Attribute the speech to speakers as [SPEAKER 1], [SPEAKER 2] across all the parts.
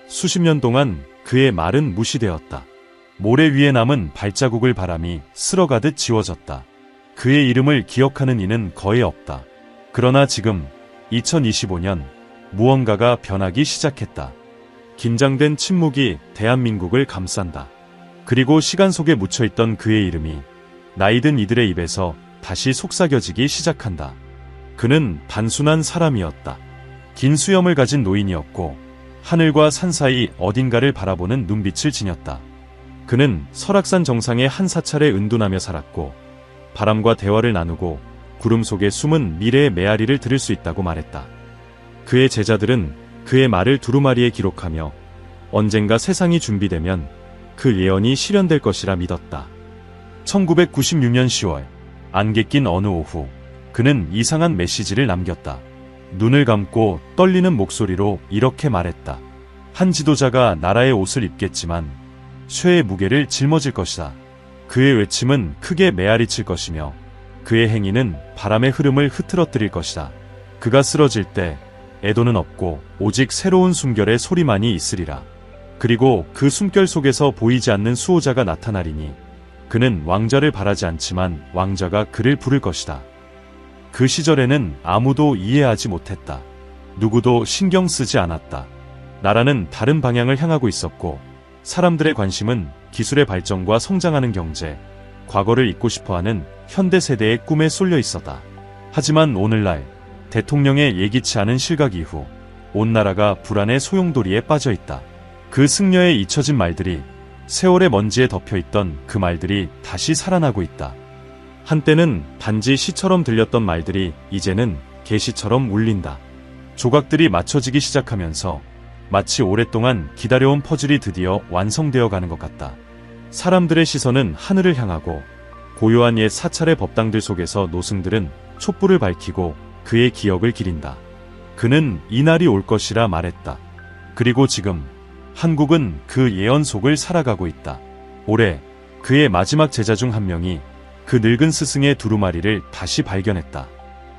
[SPEAKER 1] 수십 년 동안 그의 말은 무시되었다. 모래 위에 남은 발자국을 바람이 쓸어가듯 지워졌다. 그의 이름을 기억하는 이는 거의 없다. 그러나 지금 2025년 무언가가 변하기 시작했다. 긴장된 침묵이 대한민국을 감싼다. 그리고 시간 속에 묻혀있던 그의 이름이 나이든 이들의 입에서 다시 속삭여지기 시작한다. 그는 단순한 사람이었다. 긴 수염을 가진 노인이었고 하늘과 산 사이 어딘가를 바라보는 눈빛을 지녔다. 그는 설악산 정상의 한 사찰에 은둔하며 살았고 바람과 대화를 나누고 구름 속에 숨은 미래의 메아리를 들을 수 있다고 말했다. 그의 제자들은 그의 말을 두루마리에 기록하며 언젠가 세상이 준비되면 그 예언이 실현될 것이라 믿었다. 1996년 10월 안개 낀 어느 오후 그는 이상한 메시지를 남겼다. 눈을 감고 떨리는 목소리로 이렇게 말했다. 한 지도자가 나라의 옷을 입겠지만 쇠의 무게를 짊어질 것이다. 그의 외침은 크게 메아리칠 것이며 그의 행위는 바람의 흐름을 흐트러뜨릴 것이다. 그가 쓰러질 때 애도는 없고 오직 새로운 숨결의 소리만이 있으리라. 그리고 그 숨결 속에서 보이지 않는 수호자가 나타나리니 그는 왕좌를 바라지 않지만 왕좌가 그를 부를 것이다. 그 시절에는 아무도 이해하지 못했다. 누구도 신경 쓰지 않았다. 나라는 다른 방향을 향하고 있었고 사람들의 관심은 기술의 발전과 성장하는 경제, 과거를 잊고 싶어하는 현대 세대의 꿈에 쏠려 있었다. 하지만 오늘날 대통령의 예기치 않은 실각 이후 온 나라가 불안의 소용돌이에 빠져 있다. 그 승려의 잊혀진 말들이 세월의 먼지에 덮여있던 그 말들이 다시 살아나고 있다. 한때는 단지 시처럼 들렸던 말들이 이제는 계시처럼 울린다. 조각들이 맞춰지기 시작하면서 마치 오랫동안 기다려온 퍼즐이 드디어 완성되어 가는 것 같다. 사람들의 시선은 하늘을 향하고 고요한 옛 사찰의 법당들 속에서 노승들은 촛불을 밝히고 그의 기억을 기린다. 그는 이날이 올 것이라 말했다. 그리고 지금 한국은 그 예언 속을 살아가고 있다. 올해 그의 마지막 제자 중 한 명이 그 늙은 스승의 두루마리를 다시 발견했다.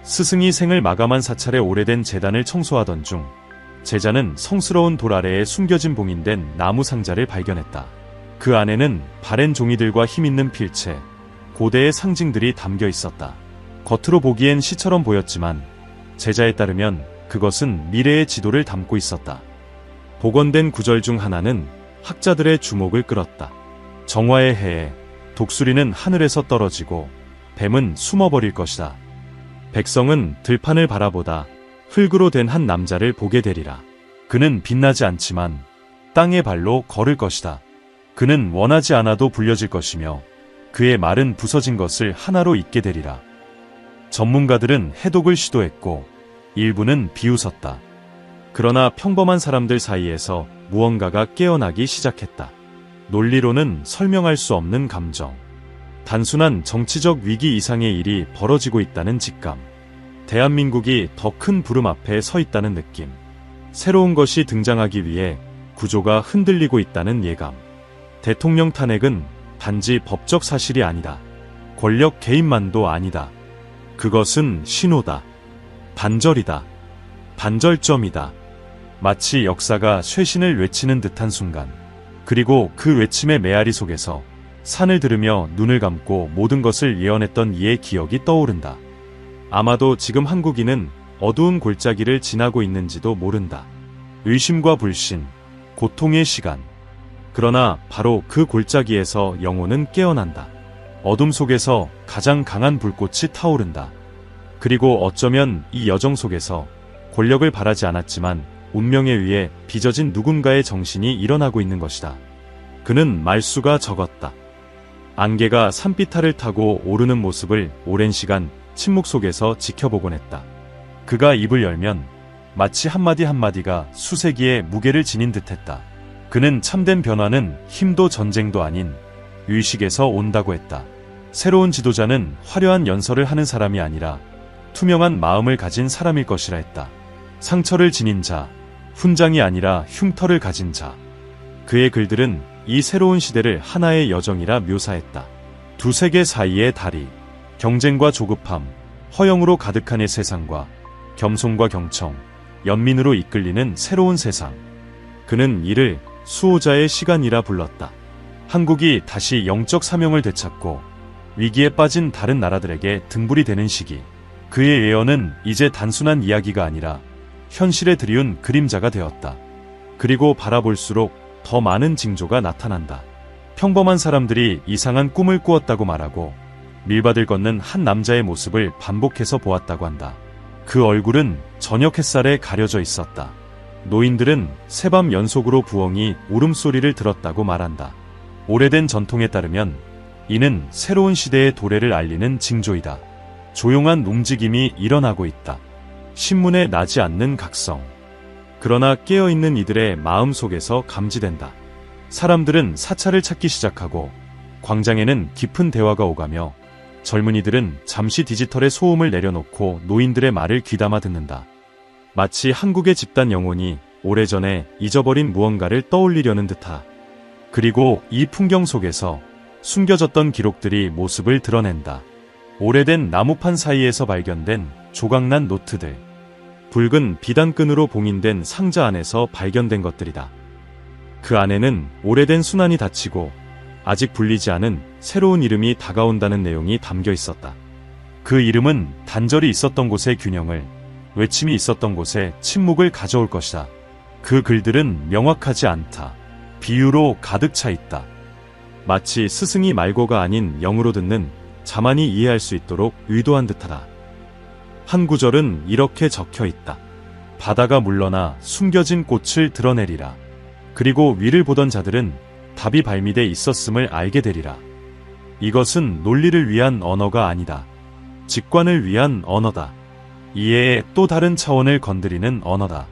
[SPEAKER 1] 스승이 생을 마감한 사찰의 오래된 제단을 청소하던 중 제자는 성스러운 돌 아래에 숨겨진 봉인된 나무 상자를 발견했다. 그 안에는 바랜 종이들과 힘있는 필체, 고대의 상징들이 담겨 있었다. 겉으로 보기엔 시처럼 보였지만 제자에 따르면 그것은 미래의 지도를 담고 있었다. 복원된 구절 중 하나는 학자들의 주목을 끌었다. 정화의 해에 독수리는 하늘에서 떨어지고 뱀은 숨어버릴 것이다. 백성은 들판을 바라보다 흙으로 된 한 남자를 보게 되리라. 그는 빛나지 않지만 땅의 발로 걸을 것이다. 그는 원하지 않아도 불려질 것이며 그의 말은 부서진 것을 하나로 잇게 되리라. 전문가들은 해독을 시도했고 일부는 비웃었다. 그러나 평범한 사람들 사이에서 무언가가 깨어나기 시작했다. 논리로는 설명할 수 없는 감정. 단순한 정치적 위기 이상의 일이 벌어지고 있다는 직감. 대한민국이 더 큰 부름 앞에 서 있다는 느낌. 새로운 것이 등장하기 위해 구조가 흔들리고 있다는 예감. 대통령 탄핵은 단지 법적 사실이 아니다. 권력 개입만도 아니다. 그것은 신호다. 반절이다. 반절점이다. 마치 역사가 쇄신을 외치는 듯한 순간. 그리고 그 외침의 메아리 속에서 산을 들으며 눈을 감고 모든 것을 예언했던 이의 기억이 떠오른다. 아마도 지금 한국인은 어두운 골짜기를 지나고 있는지도 모른다. 의심과 불신, 고통의 시간. 그러나 바로 그 골짜기에서 영혼은 깨어난다. 어둠 속에서 가장 강한 불꽃이 타오른다. 그리고 어쩌면 이 여정 속에서 권력을 바라지 않았지만 운명에 의해 빚어진 누군가의 정신이 일어나고 있는 것이다. 그는 말수가 적었다. 안개가 산비탈을 타고 오르는 모습을 오랜 시간 침묵 속에서 지켜보곤 했다. 그가 입을 열면 마치 한마디 한마디가 수세기의 무게를 지닌 듯했다. 그는 참된 변화는 힘도 전쟁도 아닌 의식에서 온다고 했다. 새로운 지도자는 화려한 연설을 하는 사람이 아니라 투명한 마음을 가진 사람일 것이라 했다. 상처를 지닌 자, 훈장이 아니라 흉터를 가진 자. 그의 글들은 이 새로운 시대를 하나의 여정이라 묘사했다. 두 세계 사이의 다리, 경쟁과 조급함, 허영으로 가득한 의 세상과 겸손과 경청, 연민으로 이끌리는 새로운 세상. 그는 이를 수호자의 시간이라 불렀다. 한국이 다시 영적 사명을 되찾고 위기에 빠진 다른 나라들에게 등불이 되는 시기. 그의 예언은 이제 단순한 이야기가 아니라 현실에 들이운 그림자가 되었다. 그리고 바라볼수록 더 많은 징조가 나타난다. 평범한 사람들이 이상한 꿈을 꾸었다고 말하고 밀밭을 걷는 한 남자의 모습을 반복해서 보았다고 한다. 그 얼굴은 저녁 햇살에 가려져 있었다. 노인들은 새밤 연속으로 부엉이 울음소리를 들었다고 말한다. 오래된 전통에 따르면 이는 새로운 시대의 도래를 알리는 징조이다. 조용한 움직임이 일어나고 있다. 신문에 나지 않는 각성. 그러나 깨어있는 이들의 마음 속에서 감지된다. 사람들은 사찰을 찾기 시작하고 광장에는 깊은 대화가 오가며 젊은이들은 잠시 디지털의 소음을 내려놓고 노인들의 말을 귀담아 듣는다. 마치 한국의 집단 영혼이 오래전에 잊어버린 무언가를 떠올리려는 듯하. 그리고 이 풍경 속에서 숨겨졌던 기록들이 모습을 드러낸다. 오래된 나무판 사이에서 발견된 조각난 노트들. 붉은 비단끈으로 봉인된 상자 안에서 발견된 것들이다. 그 안에는 오래된 순환이 닫히고 아직 불리지 않은 새로운 이름이 다가온다는 내용이 담겨 있었다. 그 이름은 단절이 있었던 곳의 균형을, 외침이 있었던 곳에 침묵을 가져올 것이다. 그 글들은 명확하지 않다. 비유로 가득 차 있다. 마치 스승이 말고가 아닌 영으로 듣는 자만이 이해할 수 있도록 의도한 듯하다. 한 구절은 이렇게 적혀 있다. 바다가 물러나 숨겨진 꽃을 드러내리라. 그리고 위를 보던 자들은 답이 발미돼 있었음을 알게 되리라. 이것은 논리를 위한 언어가 아니다. 직관을 위한 언어다. 이해의 또 다른 차원을 건드리는 언어다.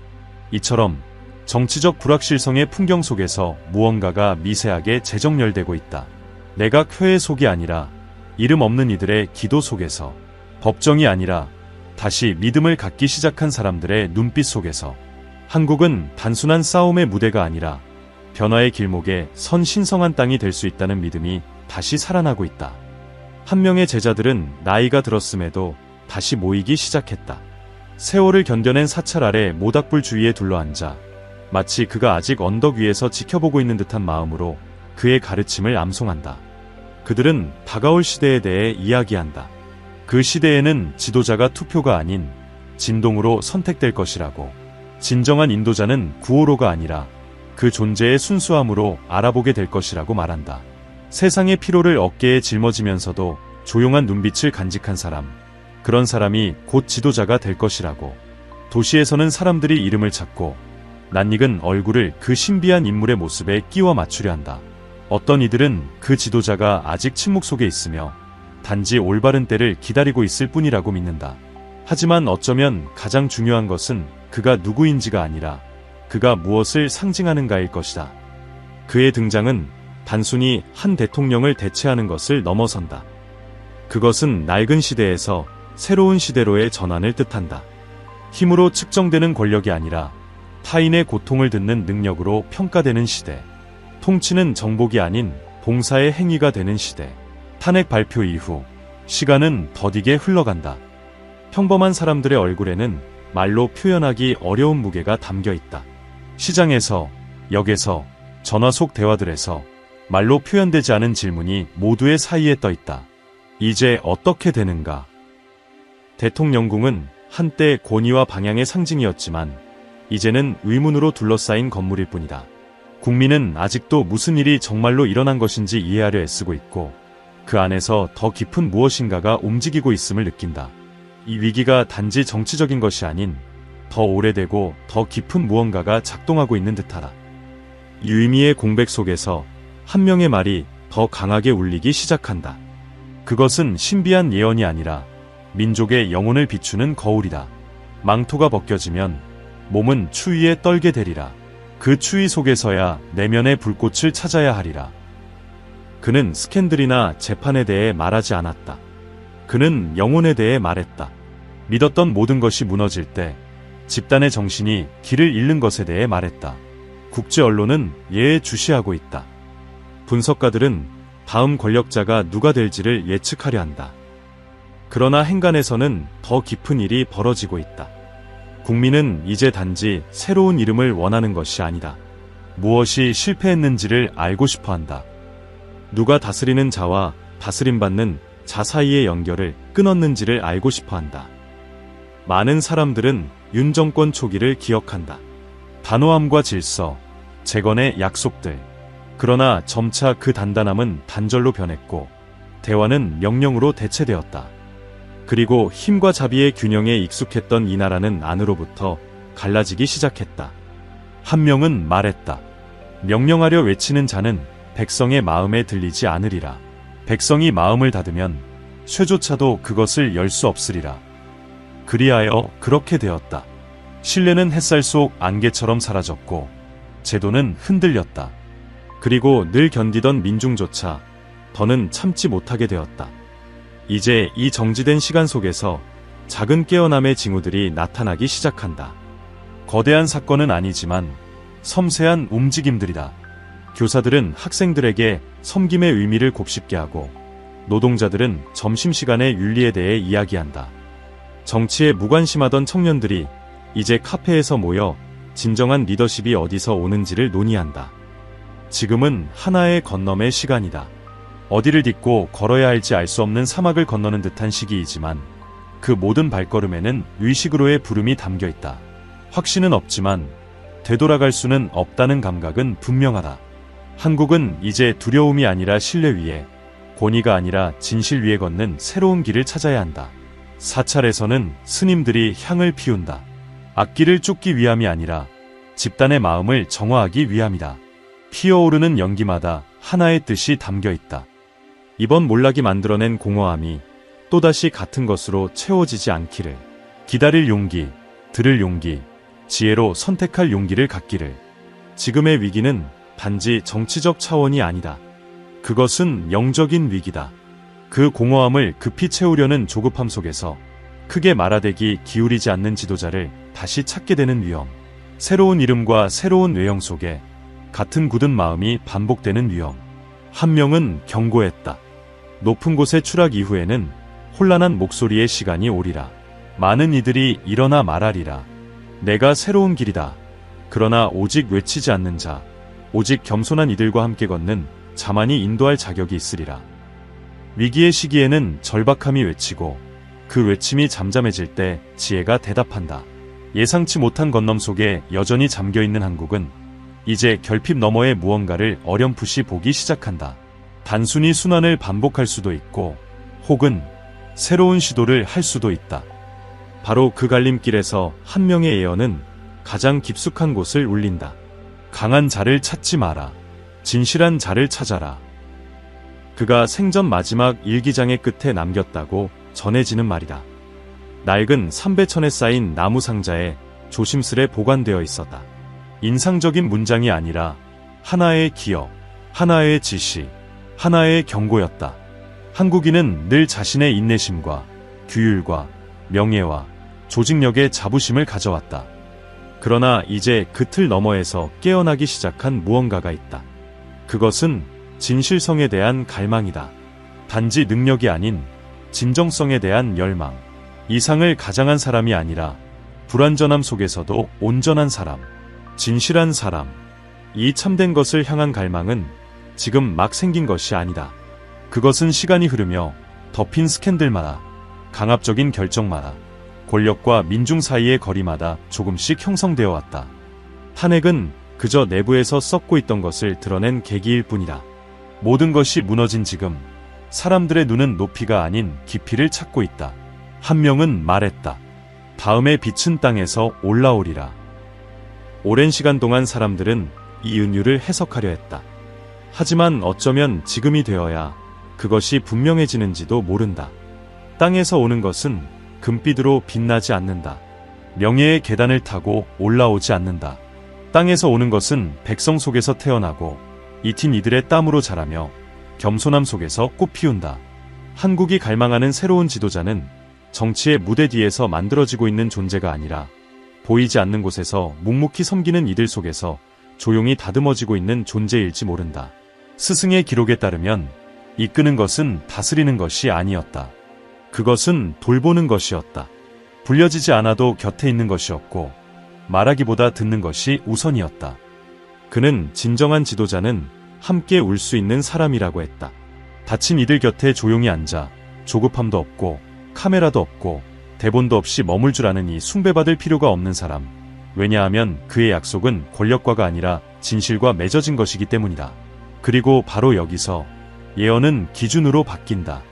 [SPEAKER 1] 이처럼 정치적 불확실성의 풍경 속에서 무언가가 미세하게 재정렬되고 있다. 내각 회의 속이 아니라 이름 없는 이들의 기도 속에서, 법정이 아니라 다시 믿음을 갖기 시작한 사람들의 눈빛 속에서, 한국은 단순한 싸움의 무대가 아니라 변화의 길목에 선 신성한 땅이 될 수 있다는 믿음이 다시 살아나고 있다. 한 명의 제자들은 나이가 들었음에도 다시 모이기 시작했다. 세월을 견뎌낸 사찰 아래 모닥불 주위에 둘러앉아 마치 그가 아직 언덕 위에서 지켜보고 있는 듯한 마음으로 그의 가르침을 암송한다. 그들은 다가올 시대에 대해 이야기한다. 그 시대에는 지도자가 투표가 아닌 진동으로 선택될 것이라고. 진정한 인도자는 구호로가 아니라 그 존재의 순수함으로 알아보게 될 것이라고 말한다. 세상의 피로를 어깨에 짊어지면서도 조용한 눈빛을 간직한 사람, 그런 사람이 곧 지도자가 될 것이라고. 도시에서는 사람들이 이름을 찾고 낯익은 얼굴을 그 신비한 인물의 모습에 끼워 맞추려 한다. 어떤 이들은 그 지도자가 아직 침묵 속에 있으며 단지 올바른 때를 기다리고 있을 뿐이라고 믿는다. 하지만 어쩌면 가장 중요한 것은 그가 누구인지가 아니라 그가 무엇을 상징하는가일 것이다. 그의 등장은 단순히 한 대통령을 대체하는 것을 넘어선다. 그것은 낡은 시대에서 새로운 시대로의 전환을 뜻한다. 힘으로 측정되는 권력이 아니라 타인의 고통을 듣는 능력으로 평가되는 시대. 통치는 정복이 아닌 봉사의 행위가 되는 시대. 탄핵 발표 이후 시간은 더디게 흘러간다. 평범한 사람들의 얼굴에는 말로 표현하기 어려운 무게가 담겨 있다. 시장에서, 역에서, 전화 속 대화들에서 말로 표현되지 않은 질문이 모두의 사이에 떠 있다. 이제 어떻게 되는가? 대통령궁은 한때 권위와 방향의 상징이었지만 이제는 의문으로 둘러싸인 건물일 뿐이다. 국민은 아직도 무슨 일이 정말로 일어난 것인지 이해하려 애쓰고 있고 그 안에서 더 깊은 무엇인가가 움직이고 있음을 느낀다. 이 위기가 단지 정치적인 것이 아닌 더 오래되고 더 깊은 무언가가 작동하고 있는 듯하다. 유의미의 공백 속에서 한 명의 말이 더 강하게 울리기 시작한다. 그것은 신비한 예언이 아니라 민족의 영혼을 비추는 거울이다. 망토가 벗겨지면 몸은 추위에 떨게 되리라. 그 추위 속에서야 내면의 불꽃을 찾아야 하리라. 그는 스캔들이나 재판에 대해 말하지 않았다. 그는 영혼에 대해 말했다. 믿었던 모든 것이 무너질 때 집단의 정신이 길을 잃는 것에 대해 말했다. 국제 언론은 예에 주시하고 있다. 분석가들은 다음 권력자가 누가 될지를 예측하려 한다. 그러나 행간에서는 더 깊은 일이 벌어지고 있다. 국민은 이제 단지 새로운 이름을 원하는 것이 아니다. 무엇이 실패했는지를 알고 싶어 한다. 누가 다스리는 자와 다스림받는 자 사이의 연결을 끊었는지를 알고 싶어 한다. 많은 사람들은 윤 정권 초기를 기억한다. 단호함과 질서, 재건의 약속들. 그러나 점차 그 단단함은 단절로 변했고 대화는 명령으로 대체되었다. 그리고 힘과 자비의 균형에 익숙했던 이 나라는 안으로부터 갈라지기 시작했다. 한 명은 말했다. 명령하려 외치는 자는 백성의 마음에 들리지 않으리라. 백성이 마음을 닫으면 쇠조차도 그것을 열 수 없으리라. 그리하여 그렇게 되었다. 신뢰는 햇살 속 안개처럼 사라졌고 제도는 흔들렸다. 그리고 늘 견디던 민중조차 더는 참지 못하게 되었다. 이제 이 정지된 시간 속에서 작은 깨어남의 징후들이 나타나기 시작한다. 거대한 사건은 아니지만 섬세한 움직임들이다. 교사들은 학생들에게 섬김의 의미를 곱씹게 하고 노동자들은 점심시간의 윤리에 대해 이야기한다. 정치에 무관심하던 청년들이 이제 카페에서 모여 진정한 리더십이 어디서 오는지를 논의한다. 지금은 하나의 건너의 시간이다. 어디를 딛고 걸어야 할지 알 수 없는 사막을 건너는 듯한 시기이지만 그 모든 발걸음에는 의식으로의 부름이 담겨 있다. 확신은 없지만 되돌아갈 수는 없다는 감각은 분명하다. 한국은 이제 두려움이 아니라 신뢰 위에, 권위가 아니라 진실 위에 걷는 새로운 길을 찾아야 한다. 사찰에서는 스님들이 향을 피운다. 악기를 쫓기 위함이 아니라 집단의 마음을 정화하기 위함이다. 피어오르는 연기마다 하나의 뜻이 담겨 있다. 이번 몰락이 만들어낸 공허함이 또다시 같은 것으로 채워지지 않기를. 기다릴 용기, 들을 용기, 지혜로 선택할 용기를 갖기를. 지금의 위기는 단지 정치적 차원이 아니다. 그것은 영적인 위기다. 그 공허함을 급히 채우려는 조급함 속에서 크게 말아대기 기울이지 않는 지도자를 다시 찾게 되는 위험. 새로운 이름과 새로운 외형 속에 같은 굳은 마음이 반복되는 위험. 한 명은 경고했다. 높은 곳의 추락 이후에는 혼란한 목소리의 시간이 오리라. 많은 이들이 일어나 말하리라. 내가 새로운 길이다. 그러나 오직 외치지 않는 자, 오직 겸손한 이들과 함께 걷는 자만이 인도할 자격이 있으리라. 위기의 시기에는 절박함이 외치고 그 외침이 잠잠해질 때 지혜가 대답한다. 예상치 못한 건넌 속에 여전히 잠겨있는 한국은 이제 결핍 너머의 무언가를 어렴풋이 보기 시작한다. 단순히 순환을 반복할 수도 있고 혹은 새로운 시도를 할 수도 있다. 바로 그 갈림길에서 한 명의 예언은 가장 깊숙한 곳을 울린다. 강한 자를 찾지 마라. 진실한 자를 찾아라. 그가 생전 마지막 일기장의 끝에 남겼다고 전해지는 말이다. 낡은 삼배천에 쌓인 나무 상자에 조심스레 보관되어 있었다. 인상적인 문장이 아니라 하나의 기억, 하나의 지시, 하나의 경고였다. 한국인은 늘 자신의 인내심과 규율과 명예와 조직력의 자부심을 가져왔다. 그러나 이제 그 틀 너머에서 깨어나기 시작한 무언가가 있다. 그것은 진실성에 대한 갈망이다. 단지 능력이 아닌 진정성에 대한 열망. 이상을 가장한 사람이 아니라 불완전함 속에서도 온전한 사람, 진실한 사람. 이 참된 것을 향한 갈망은 지금 막 생긴 것이 아니다. 그것은 시간이 흐르며 덮인 스캔들마다, 강압적인 결정마다, 권력과 민중 사이의 거리마다 조금씩 형성되어 왔다. 탄핵은 그저 내부에서 썩고 있던 것을 드러낸 계기일 뿐이다. 모든 것이 무너진 지금 사람들의 눈은 높이가 아닌 깊이를 찾고 있다. 한 명은 말했다. 다음의 빛은 땅에서 올라오리라. 오랜 시간 동안 사람들은 이 은유를 해석하려 했다. 하지만 어쩌면 지금이 되어야 그것이 분명해지는지도 모른다. 땅에서 오는 것은 금빛으로 빛나지 않는다. 명예의 계단을 타고 올라오지 않는다. 땅에서 오는 것은 백성 속에서 태어나고 이팀 이들의 땀으로 자라며 겸손함 속에서 꽃 피운다. 한국이 갈망하는 새로운 지도자는 정치의 무대 뒤에서 만들어지고 있는 존재가 아니라 보이지 않는 곳에서 묵묵히 섬기는 이들 속에서 조용히 다듬어지고 있는 존재일지 모른다. 스승의 기록에 따르면 이끄는 것은 다스리는 것이 아니었다. 그것은 돌보는 것이었다. 불려지지 않아도 곁에 있는 것이었고 말하기보다 듣는 것이 우선이었다. 그는 진정한 지도자는 함께 울 수 있는 사람이라고 했다. 다친 이들 곁에 조용히 앉아 조급함도 없고 카메라도 없고 대본도 없이 머물 줄 아는 이 숭배받을 필요가 없는 사람. 왜냐하면 그의 약속은 권력과가 아니라 진실과 맺어진 것이기 때문이다. 그리고 바로 여기서 예언은 기준으로 바뀐다.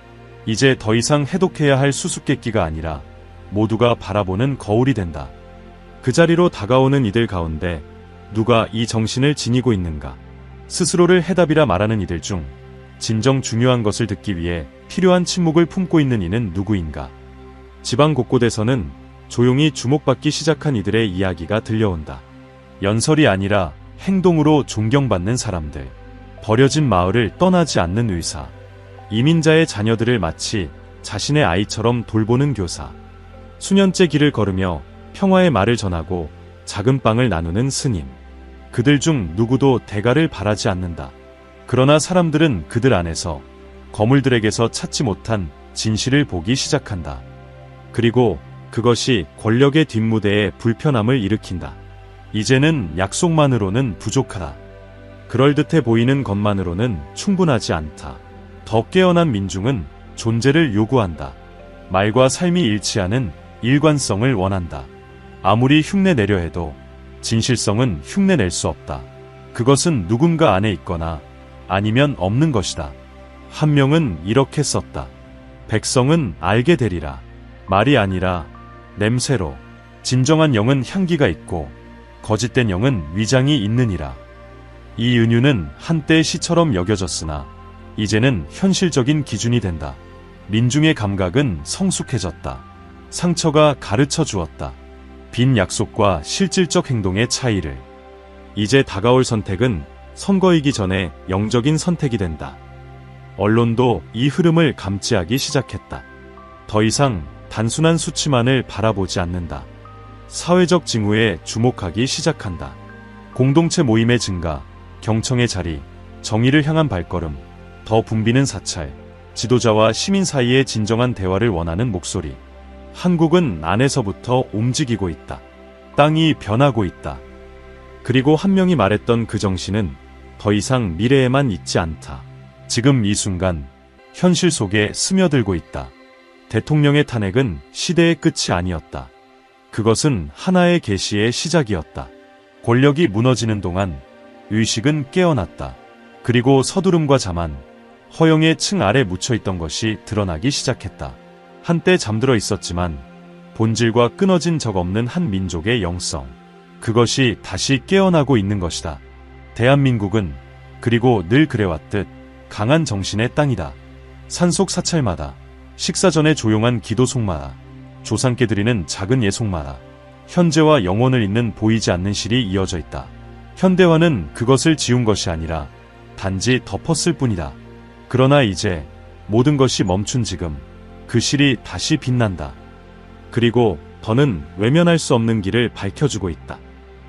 [SPEAKER 1] 이제 더 이상 해독해야 할 수수께끼가 아니라 모두가 바라보는 거울이 된다. 그 자리로 다가오는 이들 가운데 누가 이 정신을 지니고 있는가? 스스로를 해답이라 말하는 이들 중 진정 중요한 것을 듣기 위해 필요한 침묵을 품고 있는 이는 누구인가? 지방 곳곳에서는 조용히 주목받기 시작한 이들의 이야기가 들려온다. 연설이 아니라 행동으로 존경받는 사람들, 버려진 마을을 떠나지 않는 의사, 이민자의 자녀들을 마치 자신의 아이처럼 돌보는 교사, 수년째 길을 걸으며 평화의 말을 전하고 작은 빵을 나누는 스님. 그들 중 누구도 대가를 바라지 않는다. 그러나 사람들은 그들 안에서 거물들에게서 찾지 못한 진실을 보기 시작한다. 그리고 그것이 권력의 뒷무대에 불편함을 일으킨다. 이제는 약속만으로는 부족하다. 그럴듯해 보이는 것만으로는 충분하지 않다. 더 깨어난 민중은 존재를 요구한다. 말과 삶이 일치하는 일관성을 원한다. 아무리 흉내내려 해도 진실성은 흉내낼 수 없다. 그것은 누군가 안에 있거나 아니면 없는 것이다. 한 명은 이렇게 썼다. 백성은 알게 되리라. 말이 아니라 냄새로. 진정한 영은 향기가 있고 거짓된 영은 위장이 있느니라. 이 은유는 한때 시처럼 여겨졌으나 이제는 현실적인 기준이 된다. 민중의 감각은 성숙해졌다. 상처가 가르쳐 주었다. 빈 약속과 실질적 행동의 차이를. 이제 다가올 선택은 선거이기 전에 영적인 선택이 된다. 언론도 이 흐름을 감지하기 시작했다. 더 이상 단순한 수치만을 바라보지 않는다. 사회적 징후에 주목하기 시작한다. 공동체 모임의 증가, 경청의 자리, 정의를 향한 발걸음, 더 붐비는 사찰, 지도자와 시민 사이의 진정한 대화를 원하는 목소리. 한국은 안에서부터 움직이고 있다. 땅이 변하고 있다. 그리고 한 명이 말했던 그 정신은 더 이상 미래에만 있지 않다. 지금 이 순간 현실 속에 스며들고 있다. 대통령의 탄핵은 시대의 끝이 아니었다. 그것은 하나의 계시의 시작이었다. 권력이 무너지는 동안 의식은 깨어났다. 그리고 서두름과 자만, 허영의 층 아래 묻혀있던 것이 드러나기 시작했다. 한때 잠들어 있었지만 본질과 끊어진 적 없는 한 민족의 영성. 그것이 다시 깨어나고 있는 것이다. 대한민국은 그리고 늘 그래왔듯 강한 정신의 땅이다. 산속 사찰마다, 식사 전에 조용한 기도 속마다, 조상께 드리는 작은 예속마다 현재와 영혼을 잇는 보이지 않는 실이 이어져 있다. 현대화는 그것을 지운 것이 아니라 단지 덮었을 뿐이다. 그러나 이제 모든 것이 멈춘 지금 그 실이 다시 빛난다. 그리고 더는 외면할 수 없는 길을 밝혀주고 있다.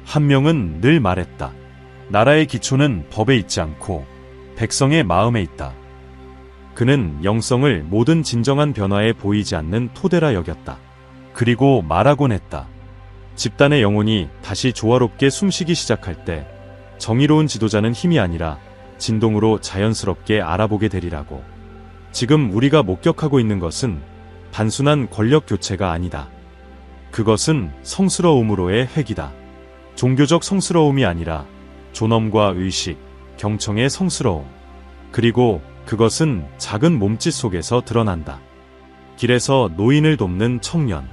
[SPEAKER 1] 한 명은 늘 말했다. 나라의 기초는 법에 있지 않고 백성의 마음에 있다. 그는 영성을 모든 진정한 변화에 보이지 않는 토대라 여겼다. 그리고 말하곤 했다. 집단의 영혼이 다시 조화롭게 숨쉬기 시작할 때 정의로운 지도자는 힘이 아니라 진동으로 자연스럽게 알아보게 되리라고. 지금 우리가 목격하고 있는 것은 단순한 권력 교체가 아니다. 그것은 성스러움으로의 회귀다. 종교적 성스러움이 아니라 존엄과 의식, 경청의 성스러움. 그리고 그것은 작은 몸짓 속에서 드러난다. 길에서 노인을 돕는 청년,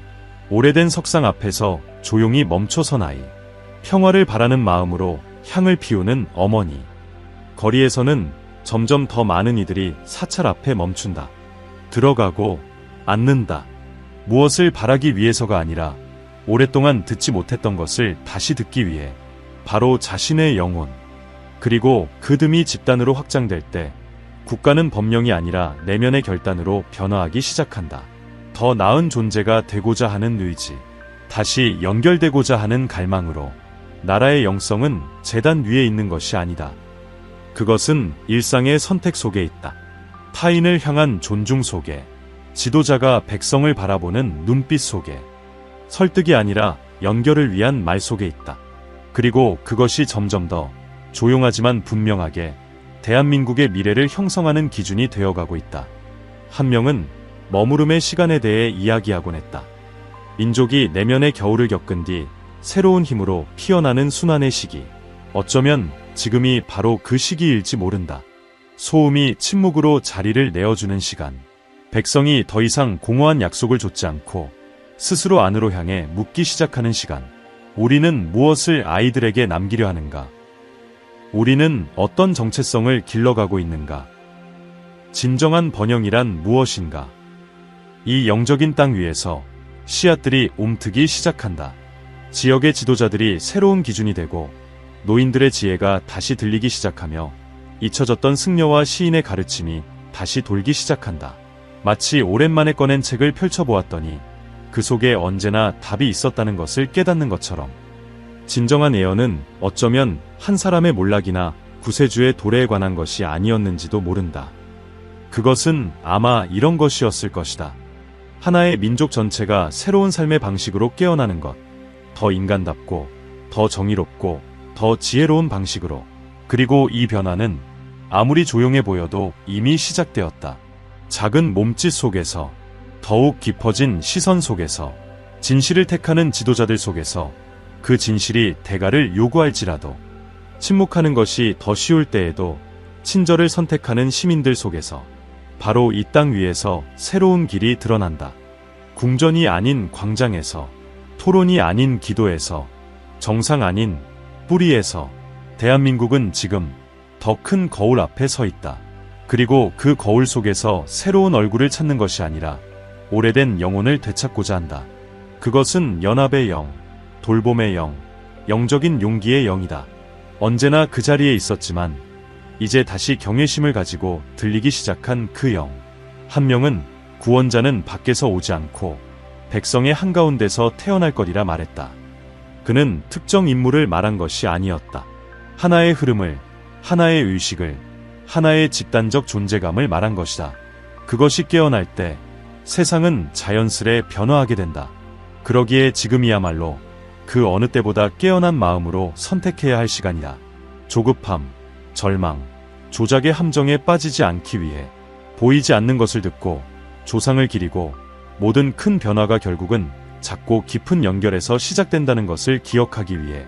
[SPEAKER 1] 오래된 석상 앞에서 조용히 멈춰선 아이, 평화를 바라는 마음으로 향을 피우는 어머니. 거리에서는 점점 더 많은 이들이 사찰 앞에 멈춘다. 들어가고 앉는다. 무엇을 바라기 위해서가 아니라 오랫동안 듣지 못했던 것을 다시 듣기 위해. 바로 자신의 영혼. 그리고 그 듬이 집단으로 확장될 때 국가는 법령이 아니라 내면의 결단으로 변화하기 시작한다. 더 나은 존재가 되고자 하는 의지, 다시 연결되고자 하는 갈망으로. 나라의 영성은 재단 위에 있는 것이 아니다. 그것은 일상의 선택 속에 있다. 타인을 향한 존중 속에, 지도자가 백성을 바라보는 눈빛 속에, 설득이 아니라 연결을 위한 말 속에 있다. 그리고 그것이 점점 더 조용하지만 분명하게 대한민국의 미래를 형성하는 기준이 되어가고 있다. 한 명은 머무름의 시간에 대해 이야기하곤 했다. 민족이 내면의 겨울을 겪은 뒤 새로운 힘으로 피어나는 순환의 시기. 어쩌면 지금이 바로 그 시기일지 모른다. 소음이 침묵으로 자리를 내어주는 시간. 백성이 더 이상 공허한 약속을 좇지 않고 스스로 안으로 향해 묻기 시작하는 시간. 우리는 무엇을 아이들에게 남기려 하는가? 우리는 어떤 정체성을 길러가고 있는가? 진정한 번영이란 무엇인가? 이 영적인 땅 위에서 씨앗들이 움트기 시작한다. 지역의 지도자들이 새로운 기준이 되고 노인들의 지혜가 다시 들리기 시작하며 잊혀졌던 승려와 시인의 가르침이 다시 돌기 시작한다. 마치 오랜만에 꺼낸 책을 펼쳐보았더니 그 속에 언제나 답이 있었다는 것을 깨닫는 것처럼 진정한 예언은 어쩌면 한 사람의 몰락이나 구세주의 도래에 관한 것이 아니었는지도 모른다. 그것은 아마 이런 것이었을 것이다. 하나의 민족 전체가 새로운 삶의 방식으로 깨어나는 것. 더 인간답고, 더 정의롭고, 더 지혜로운 방식으로. 그리고 이 변화는 아무리 조용해 보여도 이미 시작되었다. 작은 몸짓 속에서, 더욱 깊어진 시선 속에서, 진실을 택하는 지도자들 속에서 그 진실이 대가를 요구할지라도 침묵하는 것이 더 쉬울 때에도 친절을 선택하는 시민들 속에서 바로 이 땅 위에서 새로운 길이 드러난다. 궁전이 아닌 광장에서, 토론이 아닌 기도에서, 정상 아닌 뿌리에서 대한민국은 지금 더 큰 거울 앞에 서 있다. 그리고 그 거울 속에서 새로운 얼굴을 찾는 것이 아니라 오래된 영혼을 되찾고자 한다. 그것은 연합의 영, 돌봄의 영, 영적인 용기의 영이다. 언제나 그 자리에 있었지만 이제 다시 경외심을 가지고 들리기 시작한 그 영. 한 명은 구원자는 밖에서 오지 않고 백성의 한가운데서 태어날 거리라 말했다. 그는 특정 인물을 말한 것이 아니었다. 하나의 흐름을, 하나의 의식을, 하나의 집단적 존재감을 말한 것이다. 그것이 깨어날 때 세상은 자연스레 변화하게 된다. 그러기에 지금이야말로 그 어느 때보다 깨어난 마음으로 선택해야 할 시간이다. 조급함, 절망, 조작의 함정에 빠지지 않기 위해 보이지 않는 것을 듣고 조상을 기리고 모든 큰 변화가 결국은 작고 깊은 연결에서 시작된다는 것을 기억하기 위해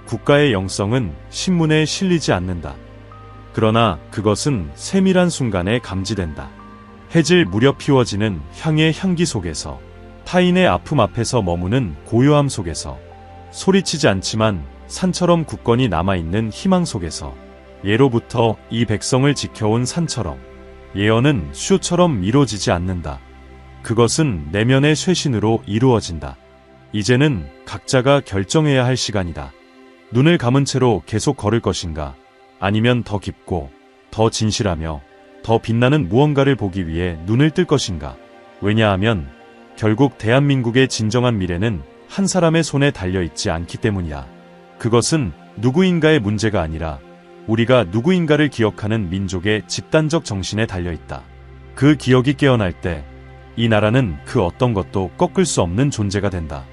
[SPEAKER 1] 국가의 영성은 신문에 실리지 않는다. 그러나 그것은 세밀한 순간에 감지된다. 해질 무렵 피워지는 향의 향기 속에서, 타인의 아픔 앞에서 머무는 고요함 속에서, 소리치지 않지만 산처럼 굳건히 남아있는 희망 속에서, 예로부터 이 백성을 지켜온 산처럼 예언은 수요처럼 이루어지지 않는다. 그것은 내면의 쇄신으로 이루어진다. 이제는 각자가 결정해야 할 시간이다. 눈을 감은 채로 계속 걸을 것인가? 아니면 더 깊고, 더 진실하며, 더 빛나는 무언가를 보기 위해 눈을 뜰 것인가? 왜냐하면 결국 대한민국의 진정한 미래는 한 사람의 손에 달려있지 않기 때문이다. 그것은 누구인가의 문제가 아니라 우리가 누구인가를 기억하는 민족의 집단적 정신에 달려있다. 그 기억이 깨어날 때 이 나라는 그 어떤 것도 꺾을 수 없는 존재가 된다.